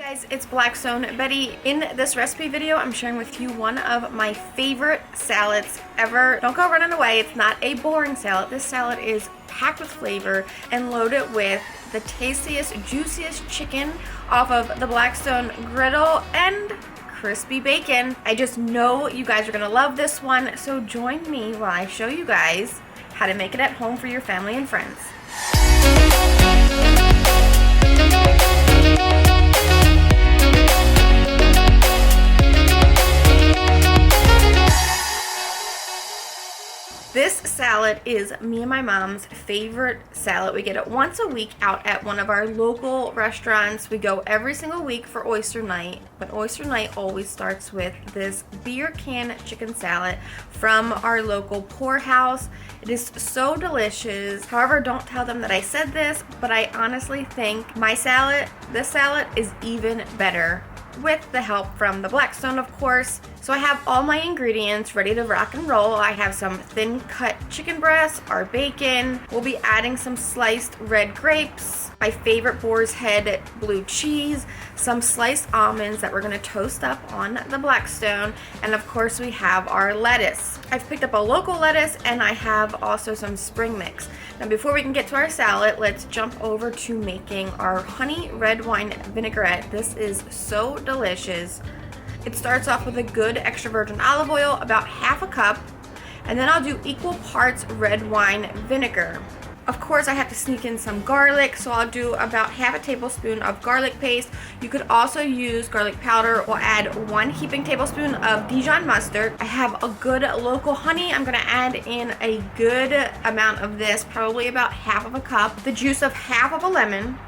Guys, it's Blackstone Betty. In this recipe video, I'm sharing with you one of my favorite salads ever. Don't go running away. It's not a boring salad. This salad is packed with flavor and loaded with the tastiest, juiciest chicken off of the Blackstone Griddle and crispy bacon. I just know you guys are gonna love this one, so join me while I show you guys how to make it at home for your family and friends. This salad is me and my mom's favorite salad. We get it once a week out at one of our local restaurants. We go every single week for oyster night, but oyster night always starts with this beer can chicken salad from our local poorhouse. It is so delicious. However, don't tell them that I said this, but I honestly think this salad is even better with the help from the Blackstone, of course. So I have all my ingredients ready to rock and roll. I have some thin cut chicken breasts, our bacon. We'll be adding some sliced red grapes, my favorite boar's head blue cheese, some sliced almonds that we're gonna toast up on the Blackstone, and of course we have our lettuce. I've picked up a local lettuce and I have also some spring mix. Now before we can get to our salad, let's jump over to making our honey red wine vinaigrette. This is so delicious. It starts off with a good extra virgin olive oil, about half a cup, and then I'll do equal parts red wine vinegar. Of course, I have to sneak in some garlic, so I'll do about half a tablespoon of garlic paste. You could also use garlic powder. We'll add 1 heaping tablespoon of Dijon mustard. I have a good local honey. I'm gonna add in a good amount of this, probably about half of a cup, the juice of half of a lemon,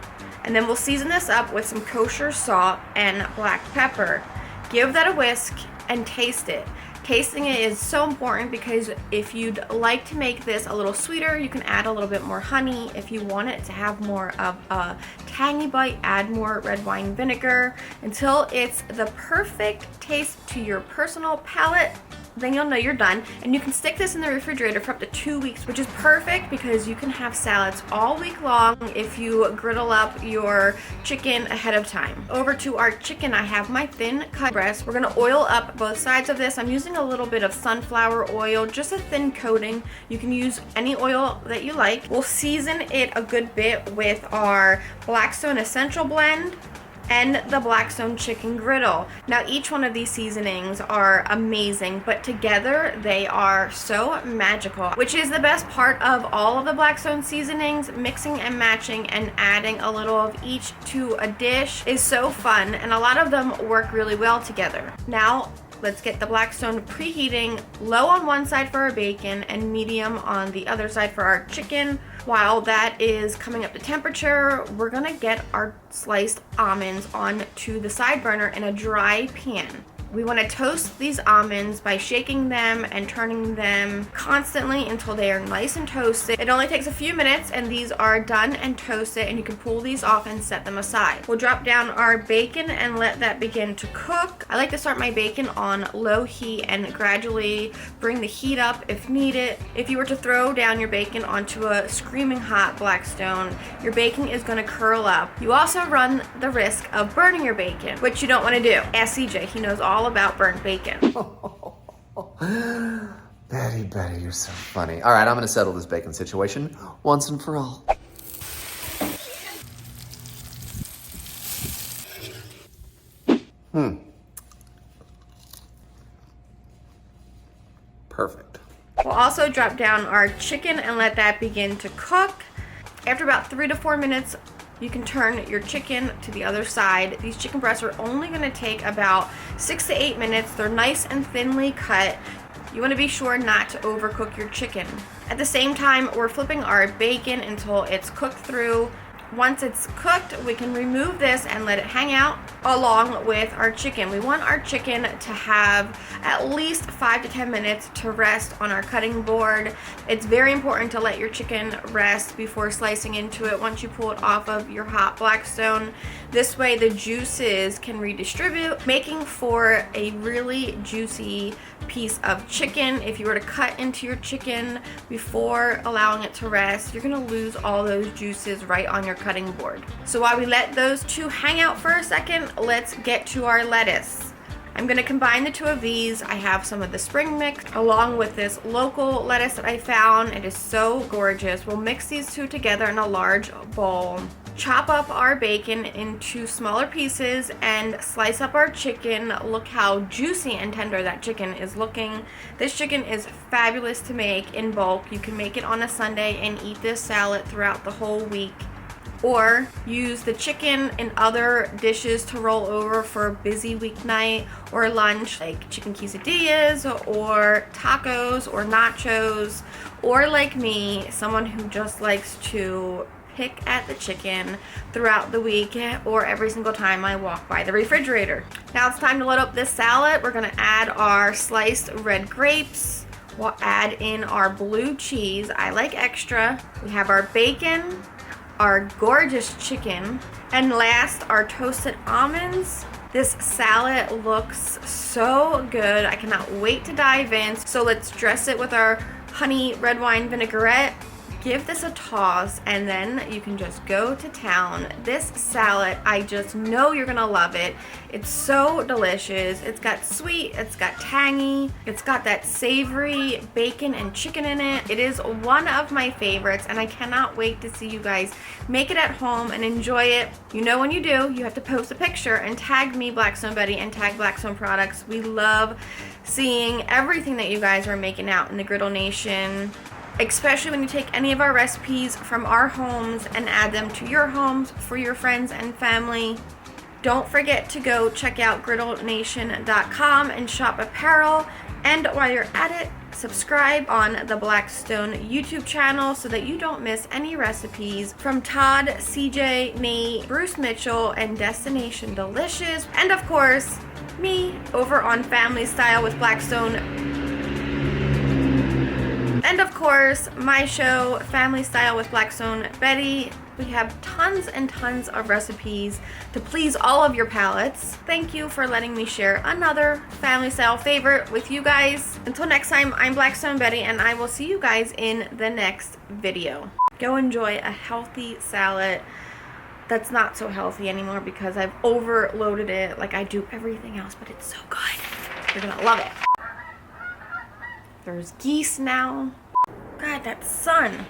and then we'll season this up with some kosher salt and black pepper. Give that a whisk and taste it. Tasting it is so important because if you'd like to make this a little sweeter, you can add a little bit more honey. If you want it to have more of a tangy bite, add more red wine vinegar until it's the perfect taste to your personal palate. Then you'll know you're done, and you can stick this in the refrigerator for up to 2 weeks, which is perfect because you can have salads all week long if you griddle up your chicken ahead of time. Over to our chicken, I have my thin cut breast. We're gonna oil up both sides of this. I'm using a little bit of sunflower oil, just a thin coating. You can use any oil that you like. We'll season it a good bit with our Blackstone Essential Blend and the Blackstone Chicken Griddle. Now each one of these seasonings are amazing, but together they are so magical, which is the best part of all of the Blackstone seasonings. Mixing and matching and adding a little of each to a dish is so fun, and a lot of them work really well together. Now let's get the Blackstone preheating, low on one side for our bacon and medium on the other side for our chicken. While that is coming up to temperature, we're gonna get our sliced almonds onto the side burner in a dry pan. We want to toast these almonds by shaking them and turning them constantly until they are nice and toasted. It only takes a few minutes and these are done and toasted, and you can pull these off and set them aside. We'll drop down our bacon and let that begin to cook. I like to start my bacon on low heat and gradually bring the heat up if needed. If you were to throw down your bacon onto a screaming hot Blackstone, your bacon is going to curl up. You also run the risk of burning your bacon, which you don't want to do. Ask CJ, he knows all about burnt bacon. Betty, you're so funny. All right, I'm gonna settle this bacon situation once and for all. Perfect. We'll also drop down our chicken and let that begin to cook. After about 3 to 4 minutes, you can turn your chicken to the other side. These chicken breasts are only gonna take about 6 to 8 minutes. They're nice and thinly cut. You wanna be sure not to overcook your chicken. At the same time, we're flipping our bacon until it's cooked through. Once it's cooked, we can remove this and let it hang out along with our chicken. We want our chicken to have at least 5 to 10 minutes to rest on our cutting board. It's very important to let your chicken rest before slicing into it once you pull it off of your hot Blackstone. This way the juices can redistribute, making for a really juicy piece of chicken. If you were to cut into your chicken before allowing it to rest, you're gonna lose all those juices right on your cutting board. So while we let those two hang out for a second, let's get to our lettuce. I'm gonna combine the two of these. I have some of the spring mix along with this local lettuce that I found. It is so gorgeous. We'll mix these two together in a large bowl. Chop up our bacon into smaller pieces and slice up our chicken. Look how juicy and tender that chicken is looking. This chicken is fabulous to make in bulk. You can make it on a Sunday and eat this salad throughout the whole week. Or use the chicken in other dishes to roll over for a busy weeknight or lunch, like chicken quesadillas or tacos or nachos. Or like me, someone who just likes to pick at the chicken throughout the week or every single time I walk by the refrigerator. Now it's time to load up this salad. We're gonna add our sliced red grapes. We'll add in our blue cheese. I like extra. We have our bacon, our gorgeous chicken, and last, our toasted almonds. This salad looks so good. I cannot wait to dive in. So let's dress it with our honey red wine vinaigrette. Give this a toss and then you can just go to town. This salad, I just know you're gonna love it. It's so delicious. It's got sweet, it's got tangy, it's got that savory bacon and chicken in it. It is one of my favorites and I cannot wait to see you guys make it at home and enjoy it. You know when you do, you have to post a picture and tag me, Blackstone Betty, and tag Blackstone products. We love seeing everything that you guys are making out in the Griddle Nation, especially when you take any of our recipes from our homes and add them to your homes for your friends and family. Don't forget to go check out griddlenation.com and shop apparel. And while you're at it, subscribe on the Blackstone YouTube channel so that you don't miss any recipes from Todd, CJ, Nate, Bruce Mitchell, and Destination Delicious. And of course, me over on Family Style with Blackstone. And of course, my show, Family Style with Blackstone Betty. We have tons and tons of recipes to please all of your palates. Thank you for letting me share another family style favorite with you guys. Until next time, I'm Blackstone Betty and I will see you guys in the next video. Go enjoy a healthy salad that's not so healthy anymore because I've overloaded it like I do everything else, but it's so good. You're gonna love it. There's geese now. God, that sun.